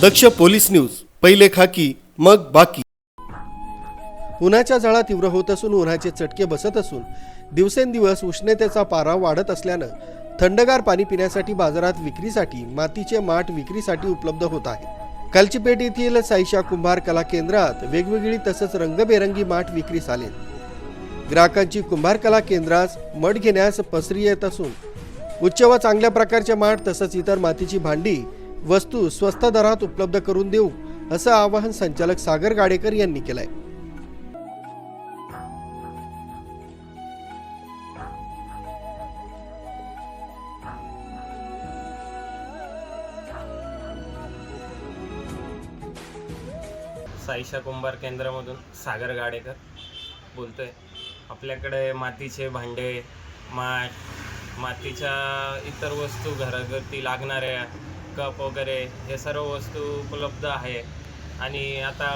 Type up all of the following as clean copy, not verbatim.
दक्ष police news, पहिले खाकी मग बाकी। उन्हाच्या झळा तीव्र होत असून उन्हाचे चटके बसत असून दिवसेंदिवस उष्णतेचा पारा वाढत असल्यानं थंडगार पाणी पिण्यासाठी बाजारात विक्रीसाठी मातीचे माठ विक्रीसाठी उपलब्ध होत आहेत। कालचीपेठ येथील साईशा कुंभार कला केंद्रात वेगवेगळी तसंच रंगबेरंगी माठ विक्रीस आलेत। ग्राहकांची कुंभार कला केंद्रास मठ घेण्यास पसरी येत असून उच्च व चांगल्या प्रकारचे माठ तसंच इतर मातीची भांडी वस्तू स्वस्त दरात उपलब्ध करून देऊ असं आवाहन संचालक सागर गाडेकर यांनी केलंय। साईशा कुंभार केंद्रामधून सागर गाडेकर बोलतोय। आपल्याकडे मातीचे भांडे, माठ, मातीच्या इतर वस्तू, घरगुती लागणाऱ्या कप वगैरे हे सर्व वस्तू उपलब्ध आहे। आणि आता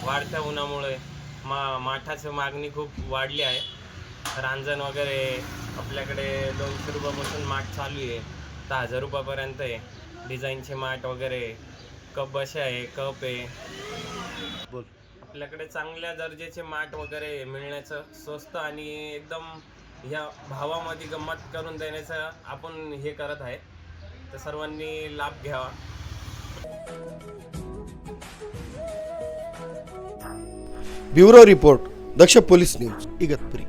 वाढत्या उन्हामुळे माठाची मागणी खूप वाढली आहे। रांजण वगैरे आपल्याकडे 200 रुपयापासून माठ चालू आहे तर 1000 रुपयापर्यंत आहे। डिझाईनचे माठ वगैरे, कप बसे आहे, कप आहे। बोल। आपल्याकडे चांगल्या दर्जाचे माठ वगैरे मिळण्याचं, स्वस्त आणि एकदम या भावामध्ये गंमत करून देण्याचं आपण हे करत आहे, तर सर्वांनी लाभ घ्यावा। ब्युरो रिपोर्ट, दक्ष पोलीस न्यूज, इगतपुरी।